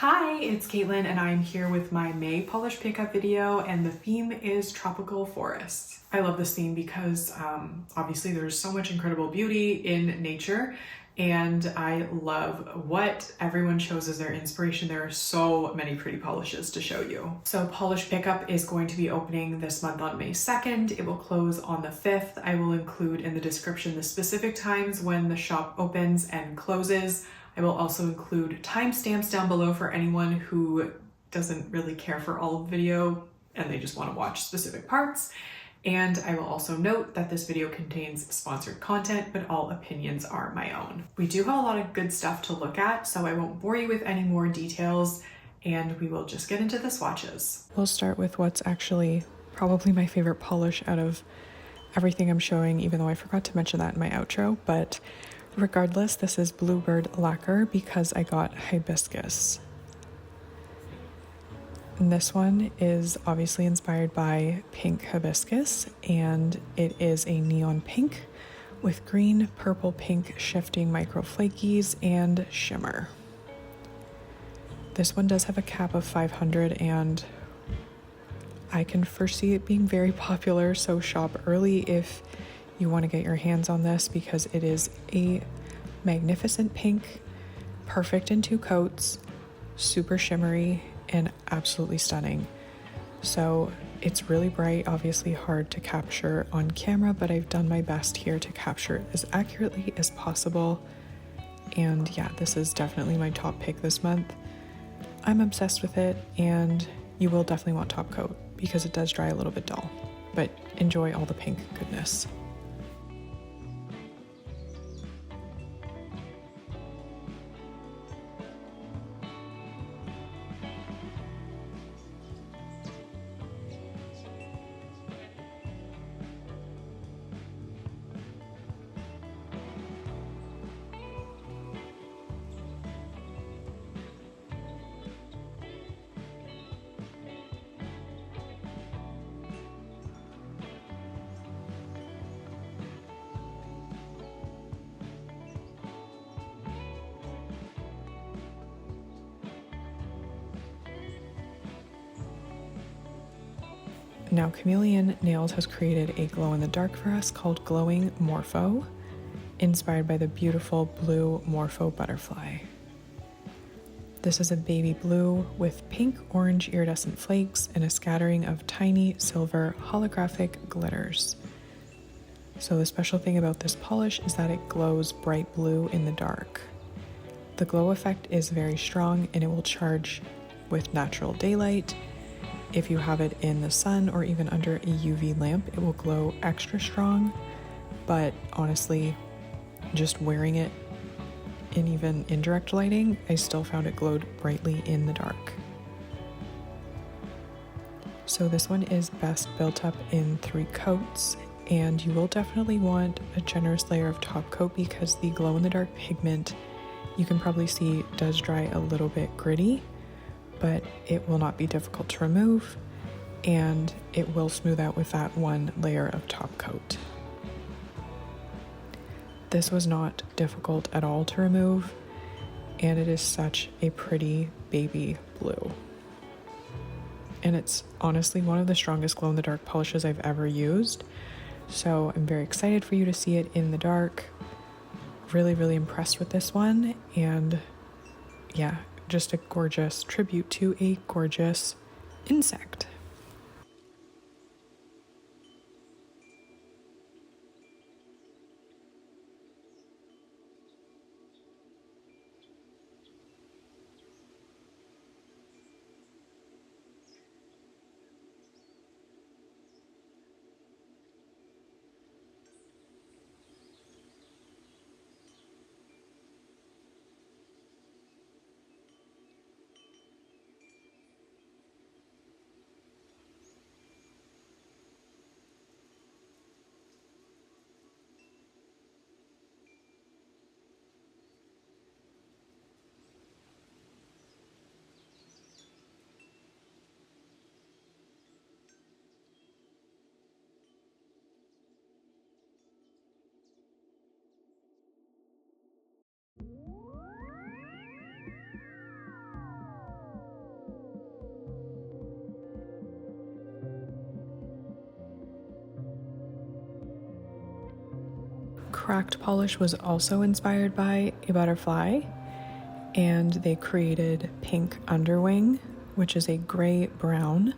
Hi, it's Caitlin and I'm here with my May Polish Pickup video, and the theme is tropical forests. I love this theme because obviously there's so much incredible beauty in nature, and I love what everyone shows as their inspiration. There are so many pretty polishes to show you. So Polish Pickup is going to be opening this month on May 2nd. It will close on the 5th. I will include in the description the specific times when the shop opens and closes. I will also include timestamps down below for anyone who doesn't really care for all of the video and they just want to watch specific parts. And I will also note that this video contains sponsored content, but all opinions are my own. We do have a lot of good stuff to look at, so I won't bore you with any more details, and we will just get into the swatches. We'll start with what's actually probably my favorite polish out of everything I'm showing, even though I forgot to mention that in my outro, but regardless, this is Bluebird Lacquer because I got Hibiscus. And this one is obviously inspired by pink hibiscus, and it is a neon pink with green, purple, pink shifting micro flakies and shimmer. This one does have a cap of 500, and I can foresee it being very popular, so shop early if you want to get your hands on this because it is a magnificent pink, perfect in 2 coats, super shimmery, and absolutely stunning. So it's really bright, obviously hard to capture on camera, but I've done my best here to capture it as accurately as possible. And yeah, this is definitely my top pick this month. I'm obsessed with it, and you will definitely want top coat because it does dry a little bit dull, but enjoy all the pink goodness. Now, Chamaeleon Nails has created a glow-in-the-dark for us called Glowing Morpho, inspired by the beautiful blue Morpho butterfly. This is a baby blue with pink orange iridescent flakes and a scattering of tiny silver holographic glitters. So the special thing about this polish is that it glows bright blue in the dark. The glow effect is very strong and it will charge with natural daylight. If you have it in the sun or even under a UV lamp, it will glow extra strong, but honestly, just wearing it in even indirect lighting, I still found it glowed brightly in the dark. So this one is best built up in 3 coats, and you will definitely want a generous layer of top coat because the glow-in-the-dark pigment, you can probably see, does dry a little bit gritty, but it will not be difficult to remove, and it will smooth out with that 1 layer of top coat. This was not difficult at all to remove, and it is such a pretty baby blue. And it's honestly one of the strongest glow-in-the-dark polishes I've ever used, so I'm very excited for you to see it in the dark. Really, really impressed with this one, and yeah, just a gorgeous tribute to a gorgeous insect. cracked polish was also inspired by a butterfly, and they created pink Underwing, which is a gray-brown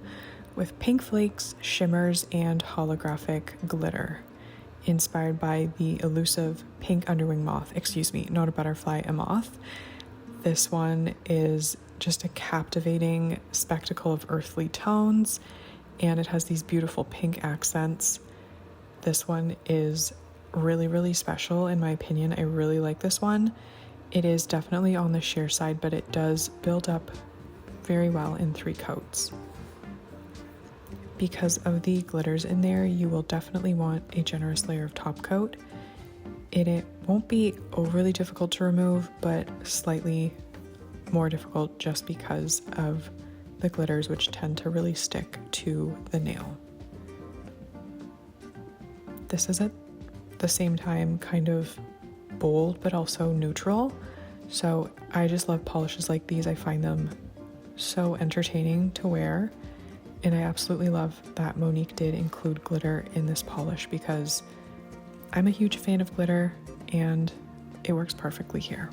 with pink flakes, shimmers, and holographic glitter, inspired by the elusive pink underwing moth. Excuse me, not a butterfly, a moth. This one is just a captivating spectacle of earthly tones, and it has these beautiful pink accents. This one is really, really special in my opinion. I really like this one. It is definitely on the sheer side, but it does build up very well in 3 coats. Because of the glitters in there, you will definitely want a generous layer of top coat. It won't be overly difficult to remove, but slightly more difficult just because of the glitters, which tend to really stick to the nail. This is at the same time kind of bold, but also neutral. So I just love polishes like these. I find them so entertaining to wear. And I absolutely love that Monique did include glitter in this polish because I'm a huge fan of glitter and it works perfectly here.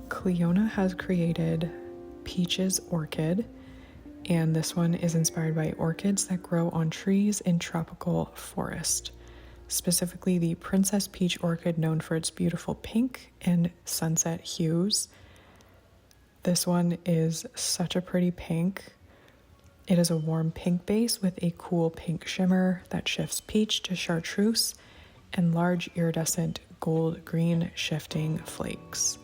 Clionadh has created Peach's Orchid, and this one is inspired by orchids that grow on trees in tropical forest. Specifically the Princess Peach Orchid, known for its beautiful pink and sunset hues. This one is such a pretty pink. It is a warm pink base with a cool pink shimmer that shifts peach to chartreuse and large iridescent gold-green shifting flakes.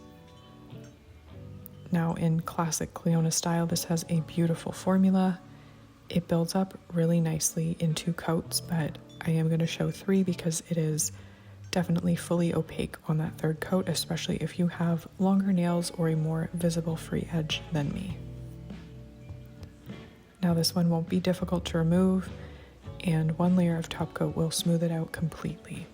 Now in classic Clionadh style, this has a beautiful formula. It builds up really nicely in 2 coats, but I am going to show 3 because it is definitely fully opaque on that 3rd coat, especially if you have longer nails or a more visible free edge than me. Now this one won't be difficult to remove, and 1 layer of top coat will smooth it out completely.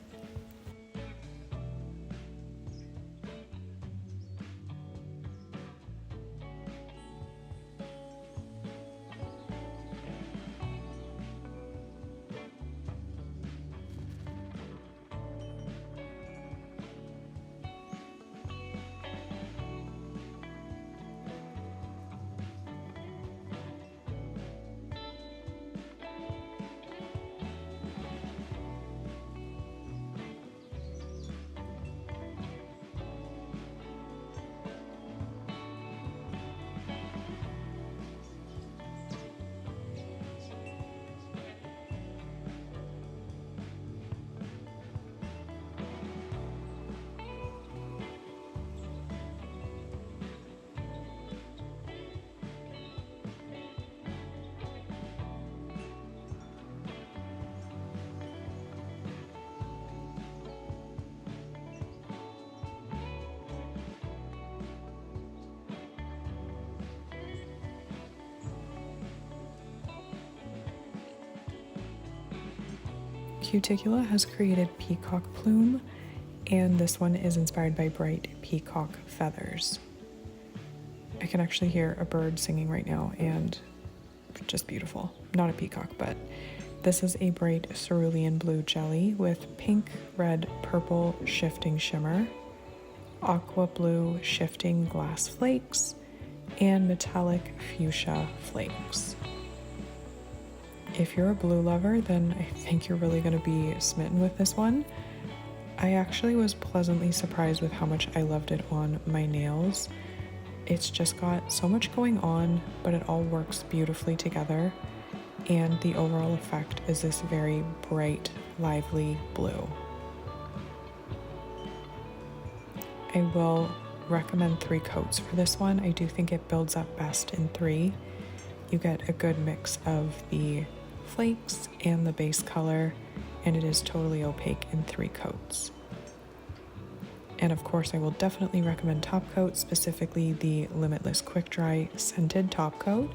Cuticula has created Peacock Plume, and this one is inspired by bright peacock feathers. I can actually hear a bird singing right now, and just beautiful. Not a peacock, but this is a bright cerulean blue jelly with pink, red, purple shifting shimmer, aqua blue shifting glass flakes, and Metallic Fuchsia Flakes. If you're a blue lover, then I think you're really going to be smitten with this one. I actually was pleasantly surprised with how much I loved it on my nails. It's just got so much going on, but it all works beautifully together, and the overall effect is this very bright, lively blue. I will recommend 3 coats for this one. I do think it builds up best in 3. You get a good mix of the flakes and the base color, and it is totally opaque in 3 coats. And of course, I will definitely recommend top coat, specifically the Limitless Quick Dry Scented Top Coat,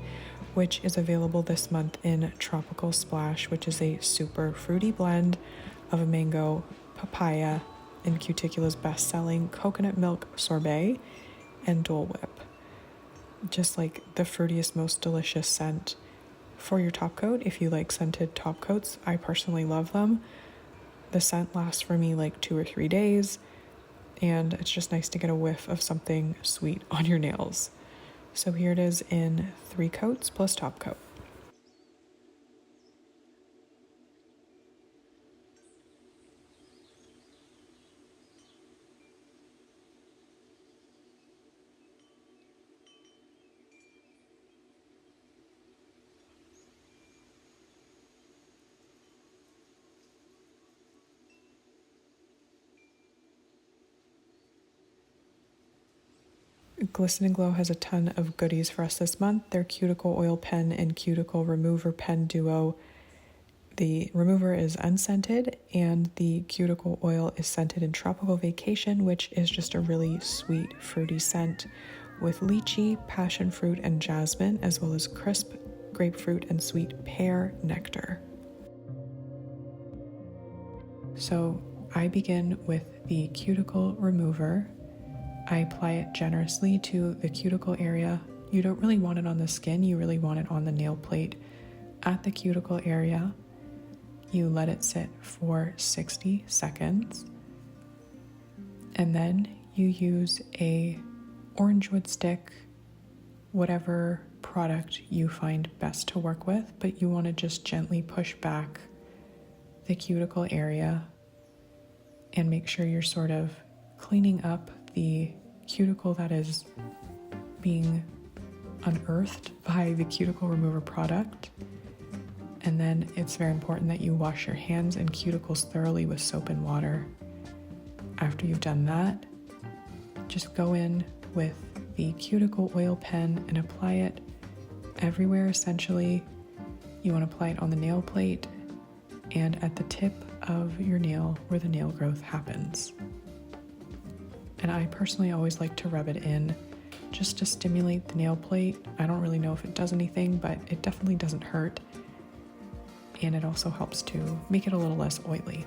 which is available this month in Tropical Splash, which is a super fruity blend of a mango, papaya, and Cuticula's best-selling coconut milk sorbet and Dole Whip. Just like the fruitiest, most delicious scent for your top coat. If you like scented top coats, I personally love them. The scent lasts for me like 2 or 3 days, and it's just nice to get a whiff of something sweet on your nails. So here it is in 3 coats plus top coat. Glisten and Glow has a ton of goodies for us this month. Their Cuticle Oil Pen and Cuticle Remover Pen Duo. The remover is unscented, and the cuticle oil is scented in Tropical Vacation, which is just a really sweet, fruity scent with lychee, passion fruit, and jasmine, as well as crisp grapefruit and sweet pear nectar. So I begin with the cuticle remover. I apply it generously to the cuticle area. You don't really want it on the skin, you really want it on the nail plate at the cuticle area. You let it sit for 60 seconds, and then you use a orange wood stick, whatever product you find best to work with, but you want to just gently push back the cuticle area and make sure you're sort of cleaning up the cuticle that is being unearthed by the cuticle remover product. And then it's very important that you wash your hands and cuticles thoroughly with soap and water. After you've done that, just go in with the cuticle oil pen and apply it everywhere essentially. You want to apply it on the nail plate and at the tip of your nail where the nail growth happens. And I personally always like to rub it in just to stimulate the nail plate. I don't really know if it does anything, but it definitely doesn't hurt. And it also helps to make it a little less oily.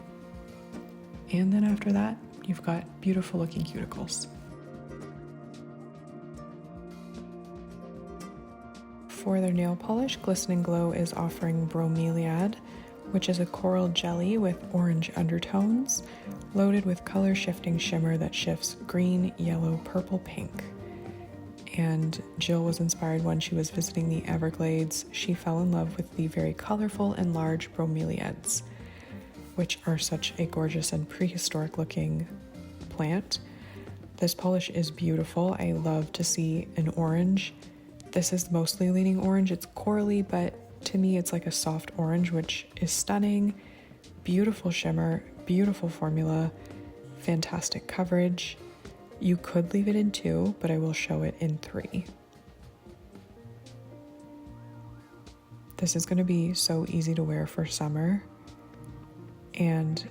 And then after that, you've got beautiful looking cuticles. For their nail polish, Glisten and Glow is offering Bromeliad, which is a coral jelly with orange undertones, loaded with color shifting shimmer that shifts green, yellow, purple, pink. And Jill was inspired when she was visiting the Everglades. She fell in love with the very colorful and large bromeliads, which are such a gorgeous and prehistoric looking plant. This polish is beautiful. I love to see an orange. This is mostly leaning orange. It's corally, but to me it's like a soft orange, which is stunning. Beautiful shimmer, beautiful formula, fantastic coverage. You could leave it in 2, but I will show it in 3. This is going to be so easy to wear for summer and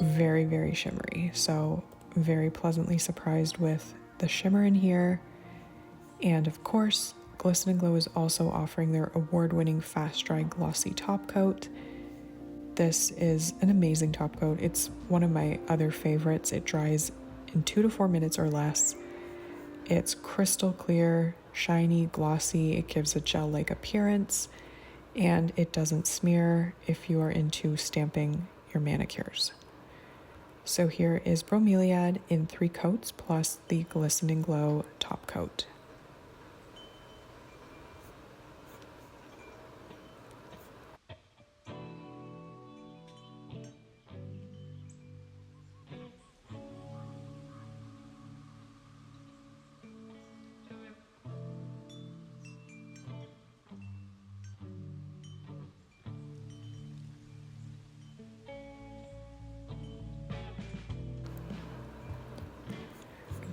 very, very shimmery. So very pleasantly surprised with the shimmer in here. And of course, Glisten and Glow is also offering their award-winning Fast Dry Glossy Top Coat. This is an amazing top coat. It's one of my other favorites. It dries in 2 to 4 minutes or less. It's crystal clear, shiny, glossy. It gives a gel-like appearance, and it doesn't smear if you are into stamping your manicures. So here is Bromeliad in 3 coats plus the Glisten and Glow top coat.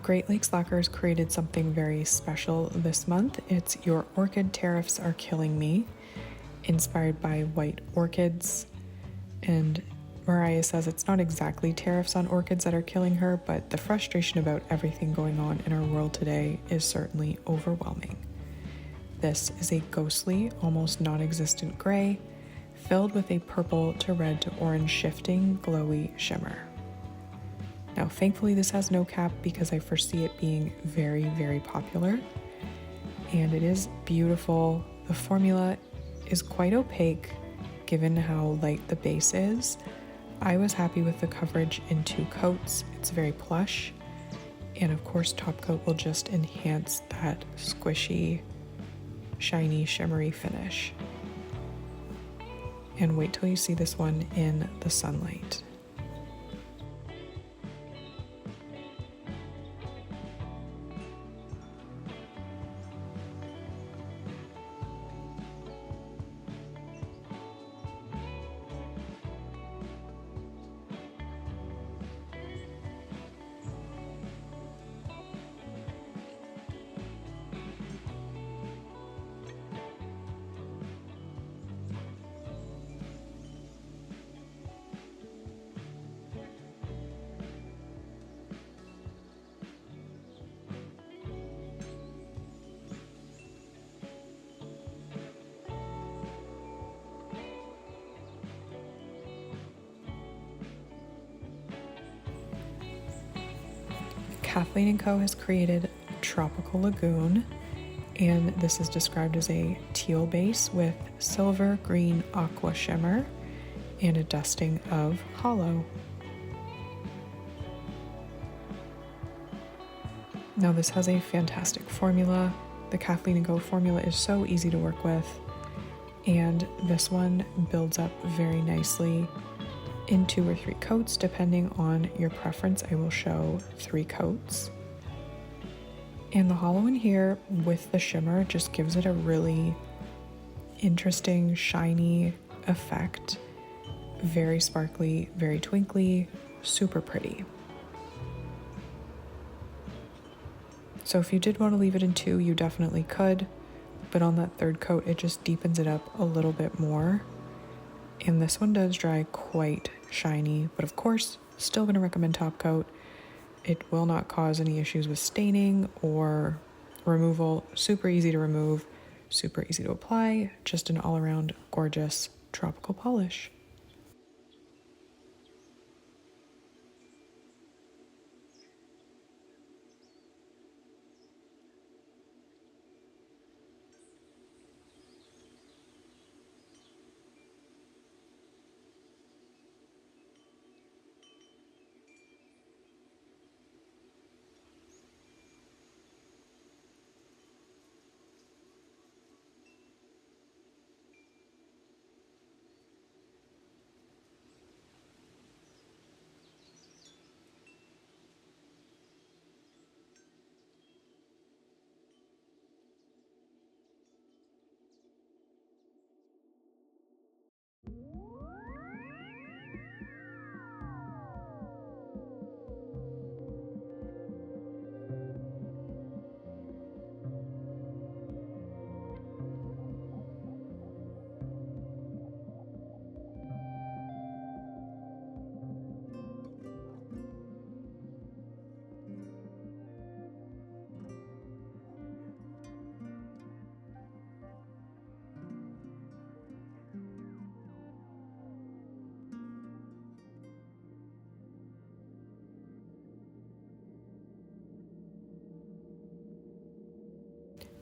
Great Lakes Lacquer has created something very special this month. It's Your Orchid Tariffs Are Killing Me, inspired by white orchids. And Mariah says it's not exactly tariffs on orchids that are killing her, but the frustration about everything going on in our world today is certainly overwhelming. This is a ghostly, almost non-existent gray, filled with a purple to red to orange shifting, glowy shimmer. Now, thankfully this has no cap because I foresee it being very, very popular. And it is beautiful. The formula is quite opaque given how light the base is. I was happy with the coverage in 2 coats. It's very plush. And of course, top coat will just enhance that squishy, shiny, shimmery finish. And wait till you see this one in the sunlight. Kathleen & Co. has created Tropical Lagoon, and this is described as a teal base with silver green aqua shimmer and a dusting of hollow. Now this has a fantastic formula. The Kathleen & Co. formula is so easy to work with, and this one builds up very nicely in 2 or 3 coats depending on your preference. I will show 3 coats. And the hollow in here with the shimmer just gives it a really interesting shiny effect. Very sparkly, very twinkly, super pretty. So if you did want to leave it in 2, you definitely could, but on that 3rd coat it just deepens it up a little bit more. And this one does dry quite shiny, but of course, still going to recommend top coat. It will not cause any issues with staining or removal. Super easy to remove, super easy to apply, just an all-around gorgeous tropical polish.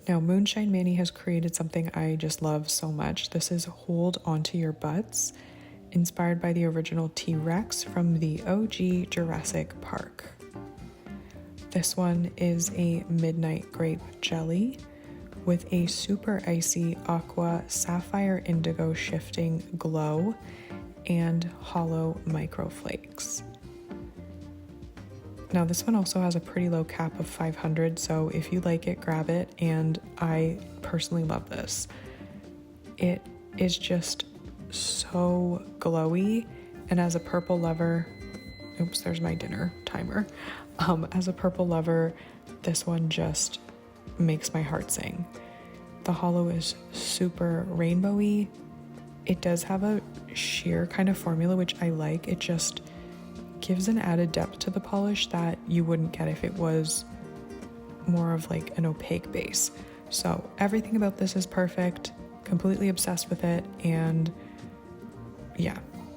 Now, Moonshine Manny has created something I just love so much. This is Hold Onto Your Butts, inspired by the original T-Rex from the OG Jurassic Park. This one is a midnight grape jelly with a super icy aqua sapphire indigo shifting glow and hollow microflakes. Now this one also has a pretty low cap of 500, so if you like it, grab it, and I personally love this. It is just so glowy, and as a purple lover, oops, there's my dinner timer. As a purple lover, this one just makes my heart sing. The hollow is super rainbowy. It does have a sheer kind of formula, which I like. It just gives an added depth to the polish that you wouldn't get if it was more of like an opaque base. So everything about this is perfect, completely obsessed with it, and yeah,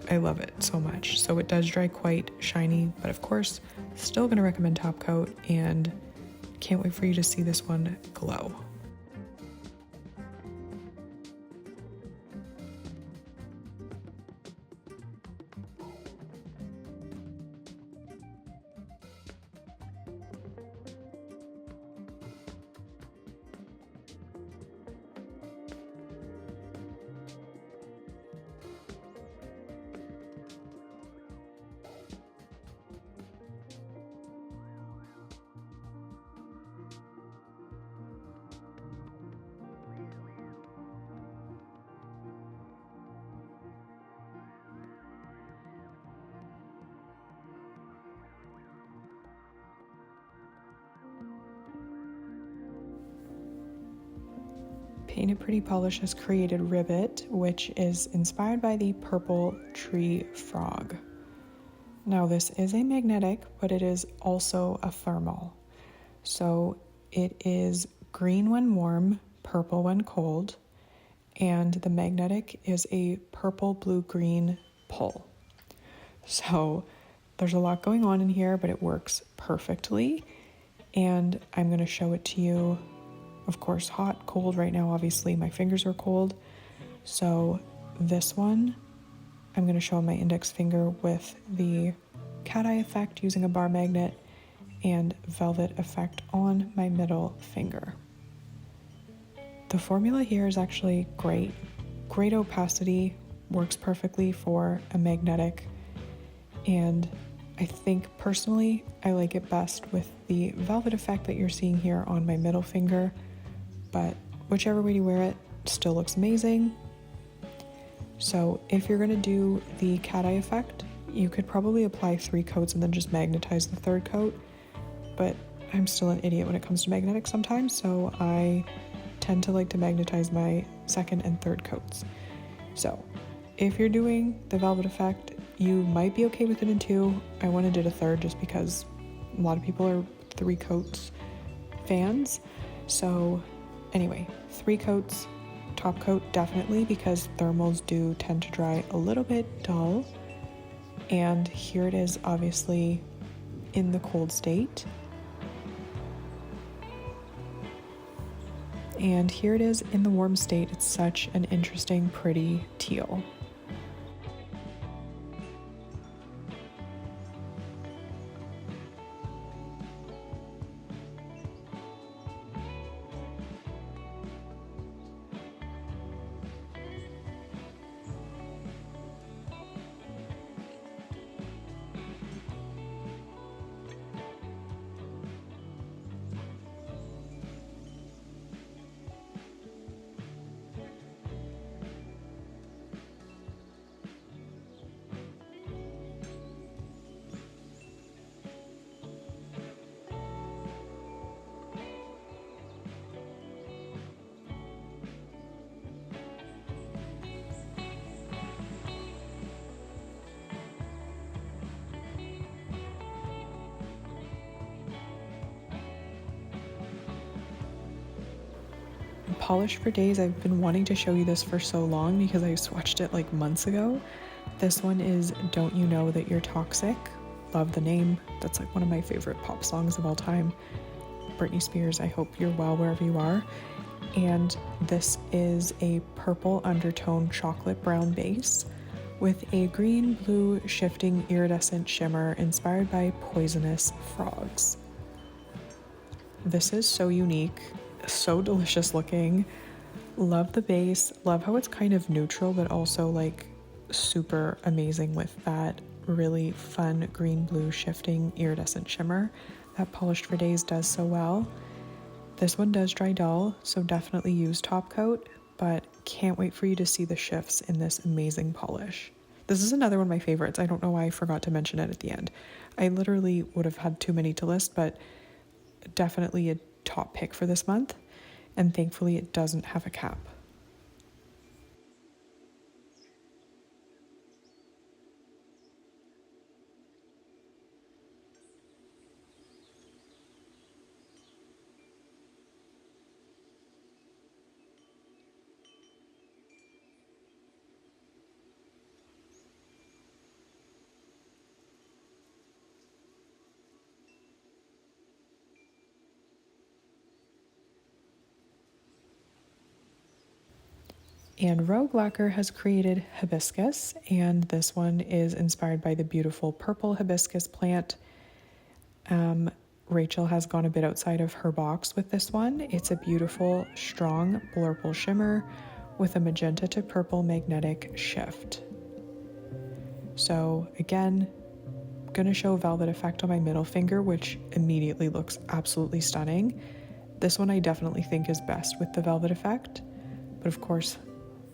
I love it so much. So it does dry quite shiny, but of course, still gonna recommend top coat, and can't wait for you to see this one glow. Painted Pretty Polish has created Ribbit, which is inspired by the purple tree frog. Now this is a magnetic, but it is also a thermal. So it is green when warm, purple when cold, and the magnetic is a purple, blue, green pull. So there's a lot going on in here, but it works perfectly. And I'm going to show it to you. Of course, hot, cold right now, obviously my fingers are cold. So this one, I'm going to show my index finger with the cat eye effect using a bar magnet and velvet effect on my middle finger. The formula here is actually great. Great opacity, works perfectly for a magnetic, and I think personally I like it best with the velvet effect that you're seeing here on my middle finger, but whichever way you wear it still looks amazing. So if you're gonna do the cat eye effect, you could probably apply 3 coats and then just magnetize the 3rd coat, but I'm still an idiot when it comes to magnetics sometimes, so I tend to like to magnetize my 2nd and 3rd coats. So if you're doing the velvet effect, you might be okay with it in 2. I went and did a 3rd just because a lot of people are 3 coats fans. So anyway, 3 coats, top coat definitely, because thermals do tend to dry a little bit dull. And here it is, obviously in the cold state. And here it is in the warm state. It's such an interesting, pretty teal. Polish for Days, I've been wanting to show you this for so long because I swatched it like months ago. This one is Don't You Know That You're Toxic? Love the name. That's like one of my favorite pop songs of all time. Britney Spears, I hope you're well wherever you are. And this is a purple undertone chocolate brown base with a green blue shifting iridescent shimmer inspired by poisonous frogs. This is so unique. So delicious looking. Love the base. Love how it's kind of neutral but also like super amazing with that really fun green blue shifting iridescent shimmer that Polished for Days does so well. This one does dry dull, so definitely use top coat, but can't wait for you to see the shifts in this amazing polish. This is another one of my favorites. I don't know why I forgot to mention it at the end. I literally would have had too many to list, but definitely a top pick for this month. And thankfully it doesn't have a cap. And Rogue Lacquer has created Hibiscus, and this one is inspired by the beautiful purple hibiscus plant. Rachel has gone a bit outside of her box with this one. It's a beautiful, strong blurple shimmer with a magenta to purple magnetic shift. So again, gonna show velvet effect on my middle finger, which immediately looks absolutely stunning. This one I definitely think is best with the velvet effect, but of course,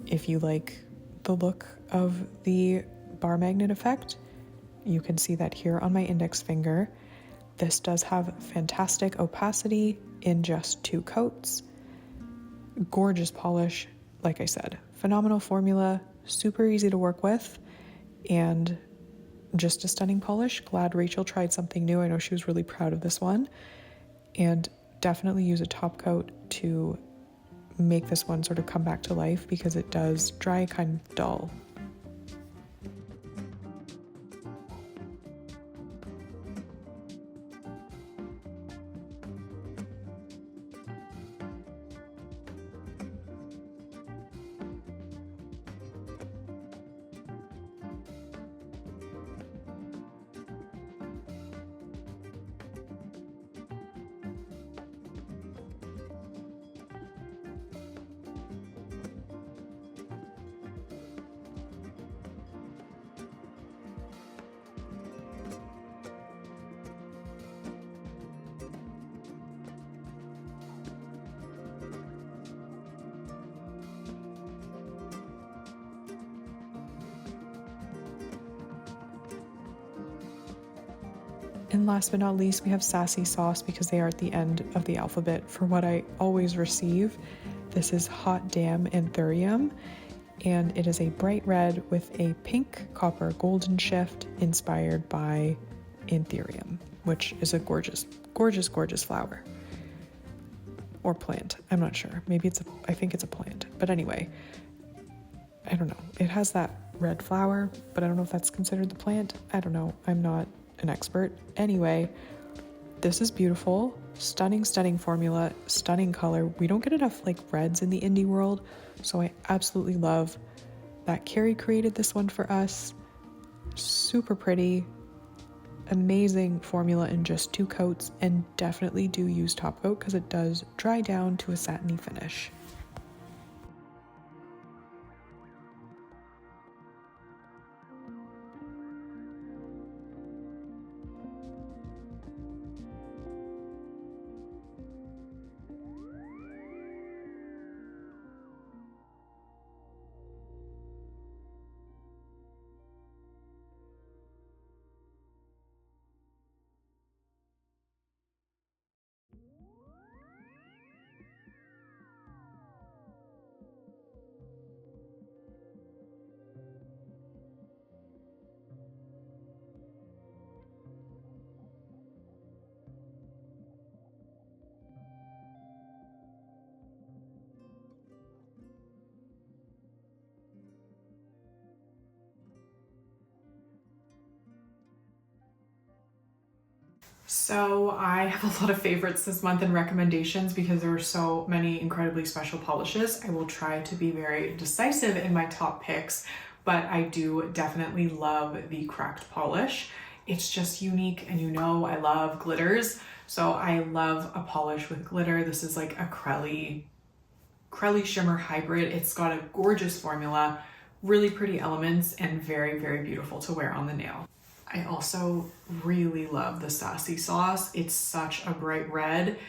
if you like the look of the bar magnet effect, you can see that here on my index finger. This does have fantastic opacity in just 2 coats. Gorgeous polish, like I said, phenomenal formula, super easy to work with, and just a stunning polish. Glad Rachel tried something new. I know she was really proud of this one, and definitely use a top coat to make this one sort of come back to life because it does dry kind of dull. And last but not least, we have Sassy sauce because they are at the end of the alphabet for what I always receive. This is Hot Damn Anthurium, and it is a bright red with a pink copper golden shift inspired by Anthurium, which is a gorgeous, gorgeous, gorgeous flower. Or plant, I'm not sure. Maybe I think it's a plant. But anyway, I don't know. It has that red flower, but I don't know if that's considered the plant. I don't know. I'm not an expert. Anyway, this is beautiful. Stunning, stunning formula, stunning color. We don't get enough like reds in the indie world, so I absolutely love that Carrie created this one for us. Super pretty, amazing formula in just 2 coats, and definitely do use top coat because it does dry down to a satiny finish. So I have a lot of favorites this month and recommendations because there are so many incredibly special polishes. I will try to be very decisive in my top picks, but I do definitely love the cracked polish. It's just unique, and you know I love glitters, so I love a polish with glitter. This is like a Crelly shimmer hybrid. It's got a gorgeous formula, really pretty elements, and very, very beautiful to wear on the nail. I also really love the Sassy sauce. It's such a bright red.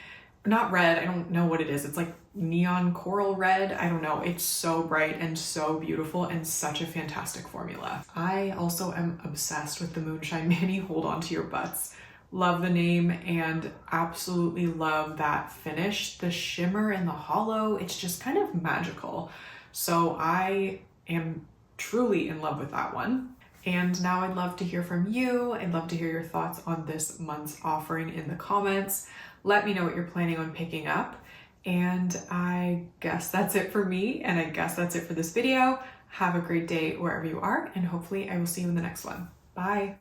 not red, I don't know what it is. It's like neon coral red. I don't know. It's so bright and so beautiful and such a fantastic formula. I also am obsessed with the Moonshine Mani Hold On To Your Butts. Love the name and absolutely love that finish. The shimmer and the hollow, it's just kind of magical. So I am truly in love with that one. And now I'd love to hear from you. I'd love to hear your thoughts on this month's offering in the comments. Let me know what you're planning on picking up. And I guess that's it for me. And I guess that's it for this video. Have a great day wherever you are. And hopefully I will see you in the next one. Bye.